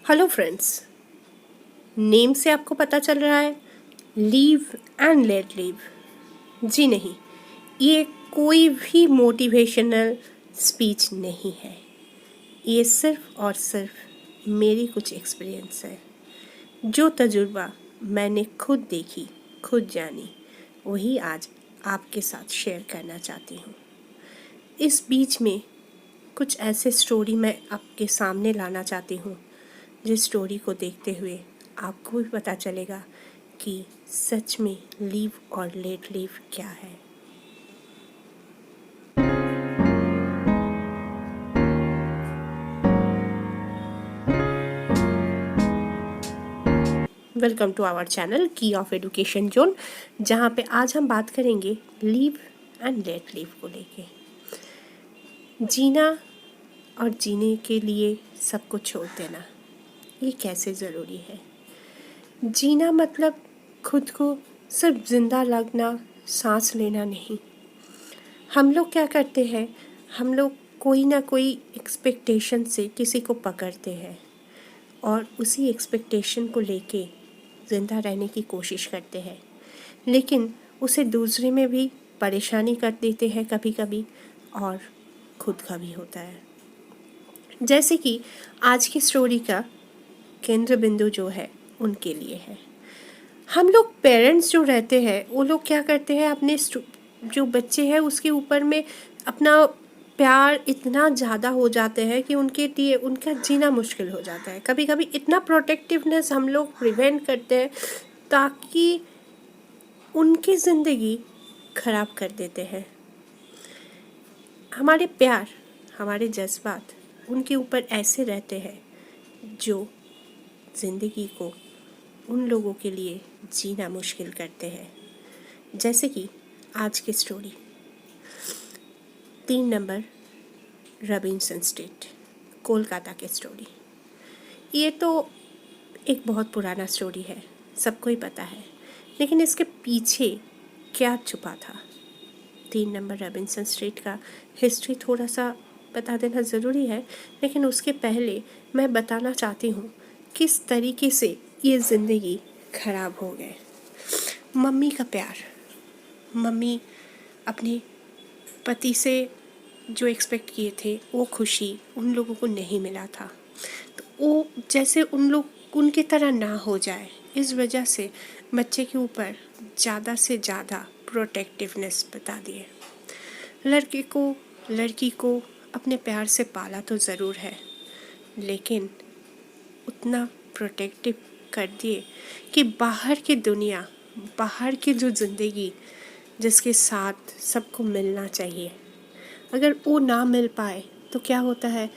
Hello friends, name से आपको पता चल रहा है लीव एंड लेट लीव। जी नहीं, ये कोई भी मोटिवेशनल स्पीच नहीं है। ये सिर्फ और सिर्फ मेरी कुछ एक्सपीरियंस है। जो तजुर्बा मैंने खुद देखी, खुद जानी, वही आज आपके साथ शेयर करना चाहती हूँ। इस बीच में कुछ ऐसे स्टोरी मैं आपके सामने लाना चाहती हूँ जिस स्टोरी को देखते हुए आपको भी पता चलेगा कि सच में लीव और लेट लीव क्या है। वेलकम टू आवर चैनल की ऑफ एजुकेशन जोन, जहाँ पे आज हम बात करेंगे लीव एंड लेट लीव को लेके। जीना और जीने के लिए सब कुछ छोड़ देना, ये कैसे ज़रूरी है। जीना मतलब खुद को सिर्फ जिंदा लगना, सांस लेना नहीं। हम लोग क्या करते हैं, हम लोग कोई ना कोई एक्सपेक्टेशन से किसी को पकड़ते हैं और उसी एक्सपेक्टेशन को लेके ज़िंदा रहने की कोशिश करते हैं, लेकिन उसे दूसरे में भी परेशानी कर देते हैं कभी कभी, और खुद का भी होता है। जैसे कि आज की स्टोरी का केंद्र बिंदु जो है उनके लिए है। हम लोग पेरेंट्स जो रहते हैं वो लोग क्या करते हैं, अपने जो बच्चे हैं उसके ऊपर में अपना प्यार इतना ज़्यादा हो जाते हैं कि उनके लिए उनका जीना मुश्किल हो जाता है। कभी कभी इतना प्रोटेक्टिवनेस हम लोग प्रिवेंट करते हैं ताकि उनकी ज़िंदगी खराब कर देते हैं। हमारे प्यार, हमारे जज्बात उनके ऊपर ऐसे रहते हैं जो ज़िंदगी को उन लोगों के लिए जीना मुश्किल करते हैं। जैसे कि आज की story 3 number Robinson street, Kolkata की स्टोरी। ये तो एक बहुत पुराना स्टोरी है, सबको ही पता है, लेकिन इसके पीछे क्या छुपा था। 3 नंबर रॉबिन्सन स्ट्रीट का हिस्ट्री थोड़ा सा बता देना ज़रूरी है, लेकिन उसके पहले मैं बताना चाहती हूँ किस तरीके से ये ज़िंदगी खराब हो गए। मम्मी का प्यार, मम्मी अपने पति से जो एक्सपेक्ट किए थे वो खुशी उन लोगों को नहीं मिला था, तो वो जैसे उन लोग उनकी तरह ना हो जाए, इस वजह से बच्चे के ऊपर ज़्यादा से ज़्यादा प्रोटेक्टिवनेस बता दिए। लड़की को अपने प्यार से पाला तो ज़रूर है, लेकिन उतना प्रोटेक्टिव कर दिए कि बाहर की दुनिया, बाहर की जो ज़िंदगी जिसके साथ सबको मिलना चाहिए, अगर वो ना मिल पाए तो क्या होता है,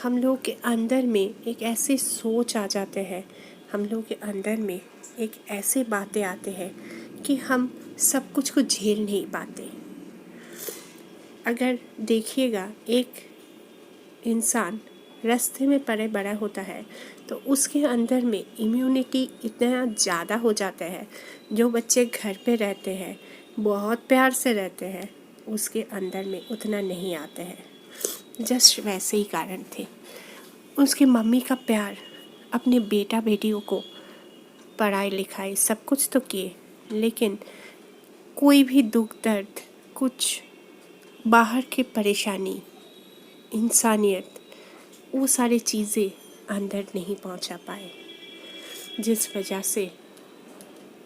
हम लोग के अंदर में एक ऐसी सोच आ जाते हैं, हम लोग के अंदर में एक ऐसे बातें आते हैं कि हम सब कुछ को झेल नहीं पाते। अगर देखिएगा, एक इंसान रास्ते में पड़े बड़ा होता है तो उसके अंदर में इम्यूनिटी इतना ज़्यादा हो जाता है। जो बच्चे घर पे रहते हैं, बहुत प्यार से रहते हैं, उसके अंदर में उतना नहीं आता है। जस्ट वैसे ही कारण थे। उसकी मम्मी का प्यार, अपने बेटा बेटियों को पढ़ाई लिखाई सब कुछ तो किए, लेकिन कोई भी दुख दर्द, कुछ बाहर की परेशानी, इंसानियत, वो सारी चीज़ें अंदर नहीं पहुंचा पाए, जिस वजह से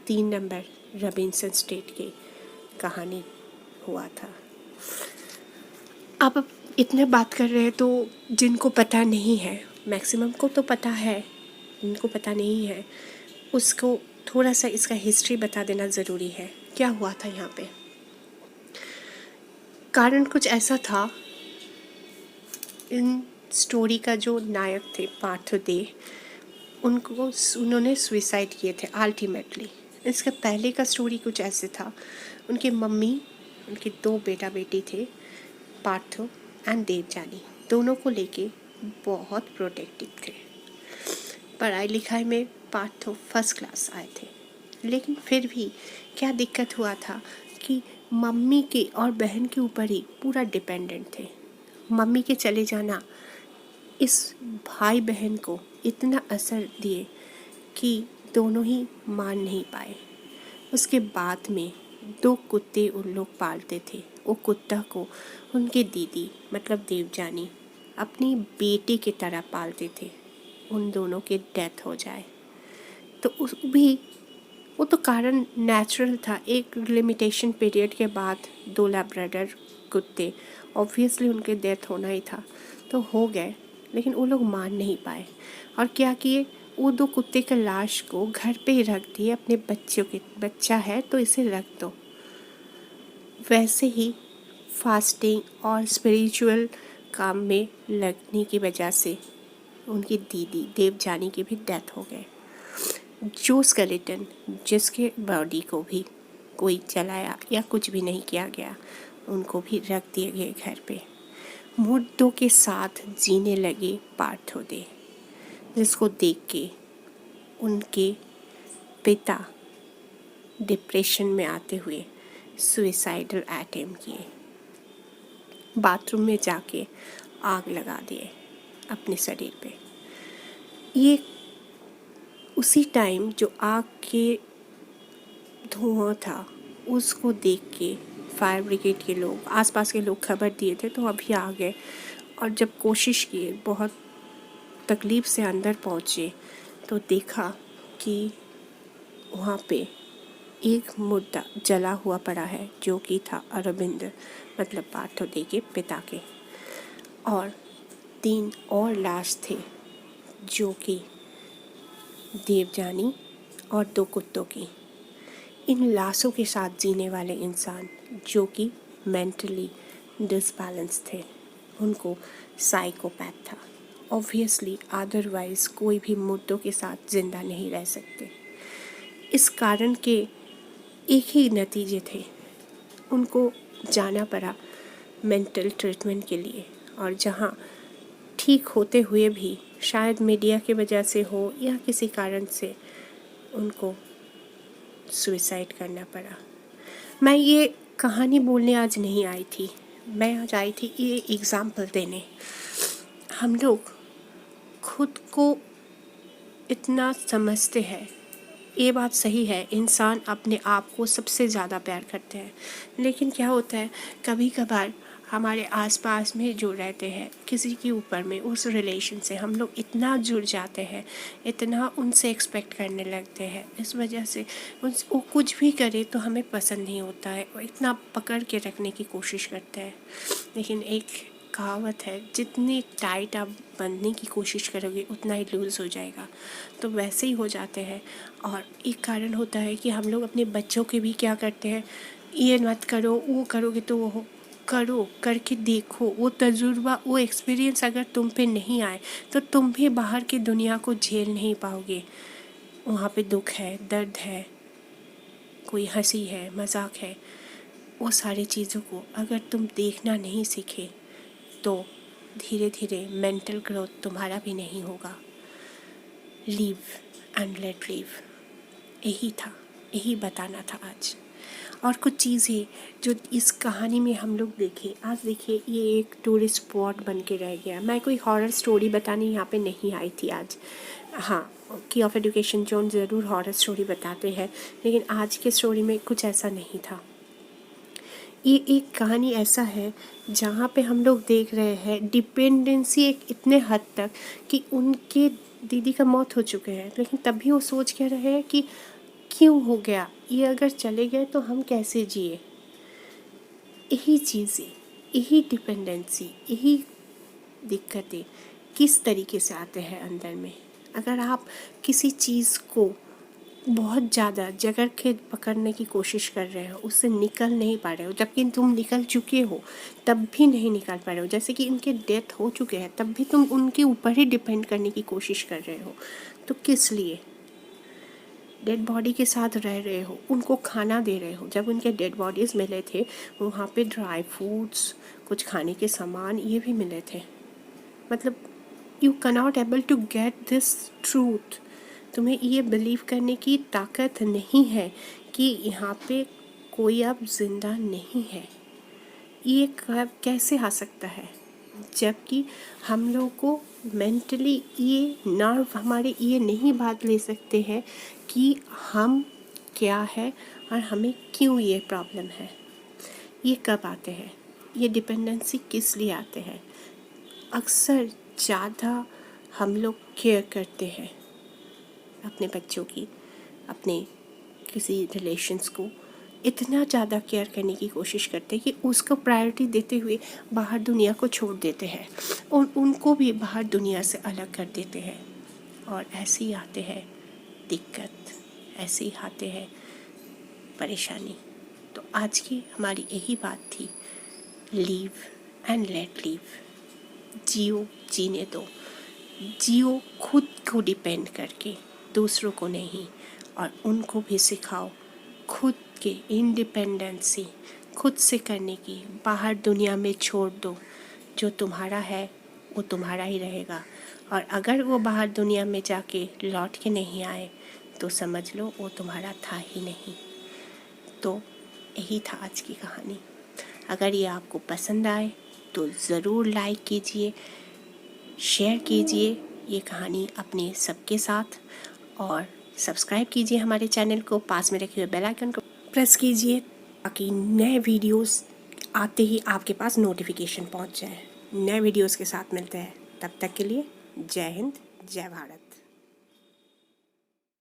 3 नंबर रॉबिन्सन स्ट्रीट की कहानी हुआ था। अब इतने बात कर रहे हैं तो जिनको पता नहीं है, मैक्सिमम को तो पता है, जिनको पता नहीं है उसको थोड़ा सा इसका हिस्ट्री बता देना ज़रूरी है। क्या हुआ था यहाँ पे, कारण कुछ ऐसा था। इन स्टोरी का जो नायक थे पार्थ दे, उन्होंने सुसाइड किए थे अल्टीमेटली। इसके पहले का स्टोरी कुछ ऐसे था, उनकी मम्मी, उनके 2 बेटा बेटी थे, पार्थ एंड देवजानी, दोनों को लेके बहुत प्रोटेक्टिव थे। पढ़ाई लिखाई में पार्थ फर्स्ट क्लास आए थे, लेकिन फिर भी क्या दिक्कत हुआ था कि मम्मी के और बहन के ऊपर ही पूरा डिपेंडेंट थे। मम्मी के चले जाना इस भाई बहन को इतना असर दिए कि दोनों ही मान नहीं पाए। उसके बाद में 2 कुत्ते उन लोग पालते थे। वो कुत्ता को उनकी दीदी मतलब देवजानी अपनी बेटी की तरह पालते थे। उन दोनों की डेथ हो जाए तो उस भी वो तो कारण नेचुरल था। एक लिमिटेशन पीरियड के बाद 2 लैब्राडोर कुत्ते ऑब्वियसली उनके डेथ होना ही था, तो हो गए। लेकिन वो लोग मान नहीं पाए और क्या किए, वो 2 कुत्ते के लाश को घर पे ही रख दिए। अपने बच्चों के बच्चा है तो इसे रख दो। वैसे ही फास्टिंग और स्पिरिचुअल काम में लगने की वजह से उनकी दीदी देवजानी की भी डेथ हो गई। जो स्केलेटन जिसके बॉडी को भी कोई जलाया या कुछ भी नहीं किया गया, उनको भी रख दिए गए घर पे। मुर्दों के साथ जीने लगे पार्थोदे, जिसको देख के उनके पिता डिप्रेशन में आते हुए सुइसाइडल अटेम्प्ट किए। बाथरूम में जाके आग लगा दिए अपने शरीर पे। ये उसी टाइम जो आग के धुआं था उसको देख के फायर ब्रिगेड के लोग, आसपास के लोग खबर दिए थे तो अभी आ गए। और जब कोशिश किए, बहुत तकलीफ़ से अंदर पहुँचे तो देखा कि वहाँ पे एक मुर्दा जला हुआ पड़ा है, जो कि था अरविंद मतलब पार्थोदे के पिता के। और 3 और लाश थे, जो कि देवजानी और 2 कुत्तों की। इन लाशों के साथ जीने वाले इंसान जो कि मेंटली डिसबैलेंस थे, उनको साइकोपैथ था। ऑब्वियसली अदरवाइज कोई भी मुर्दों के साथ ज़िंदा नहीं रह सकते। इस कारण के एक ही नतीजे थे, उनको जाना पड़ा मेंटल ट्रीटमेंट के लिए। और जहाँ ठीक होते हुए भी शायद मीडिया की वजह से हो या किसी कारण से उनको सुसाइड करना पड़ा। मैं ये कहानी बोलने आज नहीं आई थी, मैं आज आई थी ये एग्ज़ाम्पल देने। हम लोग खुद को इतना समझते हैं, ये बात सही है, इंसान अपने आप को सबसे ज़्यादा प्यार करते हैं। लेकिन क्या होता है, कभी कभार हमारे आसपास में जो रहते हैं किसी के ऊपर में, उस रिलेशन से हम लोग इतना जुड़ जाते हैं, इतना उनसे एक्सपेक्ट करने लगते हैं। इस वजह से वो कुछ भी करे तो हमें पसंद नहीं होता है, वो इतना पकड़ के रखने की कोशिश करते हैं। लेकिन एक कहावत है, जितनी टाइट आप बंधने की कोशिश करोगे उतना ही लूज़ हो जाएगा। तो वैसे ही हो जाते हैं। और एक कारण होता है कि हम लोग अपने बच्चों के भी क्या करते हैं, ये मत करो, वो करोगे तो वो करो, करके देखो। वो तजुर्बा, वो एक्सपीरियंस अगर तुम पे नहीं आए तो तुम भी बाहर की दुनिया को झेल नहीं पाओगे। वहाँ पे दुख है, दर्द है, कोई हंसी है, मजाक है, वो सारी चीज़ों को अगर तुम देखना नहीं सीखे तो धीरे धीरे मेंटल ग्रोथ तुम्हारा भी नहीं होगा। लीव एंड लेट लीव, यही था, यही बताना था आज। और कुछ चीज़ें जो इस कहानी में हम लोग देखे, आज देखिए ये एक टूरिस्ट स्पॉट बन के रह गया। मैं कोई हॉरर स्टोरी बताने यहाँ पे नहीं आई थी आज। हाँ, की ऑफ एजुकेशन जोन ज़रूर हॉरर स्टोरी बताते हैं, लेकिन आज के स्टोरी में कुछ ऐसा नहीं था। ये एक कहानी ऐसा है जहाँ पे हम लोग देख रहे हैं डिपेंडेंसी एक इतने हद तक कि उनके दीदी का मौत हो चुके हैं, लेकिन तब भी वो सोच क्या रहे हैं कि क्यों हो गया ये, अगर चले गए तो हम कैसे जिए। यही चीज़ें, यही डिपेंडेंसी, यही दिक्कतें किस तरीके से आते हैं अंदर में। अगर आप किसी चीज़ को बहुत ज़्यादा जगह के पकड़ने की कोशिश कर रहे हो, उससे निकल नहीं पा रहे हो, जबकि तुम निकल चुके हो तब भी नहीं निकल पा रहे हो। जैसे कि इनके डेथ हो चुके हैं तब भी तुम उनके ऊपर ही डिपेंड करने की कोशिश कर रहे हो, तो किस लिए। डेड बॉडी के साथ रह रहे हो, उनको खाना दे रहे हो। जब उनके डेड बॉडीज़ मिले थे वहाँ पे ड्राई फ्रूट्स, कुछ खाने के सामान ये भी मिले थे। मतलब you cannot able to get this truth. तुम्हें ये बिलीव करने की ताकत नहीं है कि यहाँ पे कोई अब जिंदा नहीं है। ये कब कैसे आ सकता है, जबकि हम लोग को मेंटली ये नर्व हमारे ये नहीं बात ले सकते हैं कि हम क्या है और हमें क्यों ये प्रॉब्लम है। ये कब आते हैं, ये डिपेंडेंसी किस लिए आते हैं। अक्सर ज़्यादा हम लोग केयर करते हैं अपने बच्चों की, अपने किसी रिलेशंस को इतना ज़्यादा केयर करने की कोशिश करते हैं कि उसको प्रायोरिटी देते हुए बाहर दुनिया को छोड़ देते हैं और उनको भी बाहर दुनिया से अलग कर देते हैं। और ऐसे ही आते हैं दिक्कत, ऐसे ही आते हैं परेशानी। तो आज की हमारी यही बात थी, लीव एंड लेट लीव। जियो, जीने दो। जियो खुद को डिपेंड करके, दूसरों को नहीं। और उनको भी सिखाओ खुद के इंडिपेंडेंसी खुद से करने की। बाहर दुनिया में छोड़ दो, जो तुम्हारा है वो तुम्हारा ही रहेगा। और अगर वो बाहर दुनिया में जाके लौट के नहीं आए तो समझ लो वो तुम्हारा था ही नहीं। तो यही था आज की कहानी। अगर ये आपको पसंद आए तो ज़रूर लाइक कीजिए, शेयर कीजिए ये कहानी अपने सबके साथ, और सब्सक्राइब कीजिए हमारे चैनल को। पास में रखे हुए बेल आइकन को प्रेस कीजिए ताकि नए वीडियोस आते ही आपके पास नोटिफिकेशन पहुंच जाए। नए वीडियोस के साथ मिलते हैं, तब तक के लिए जय हिंद, जय भारत।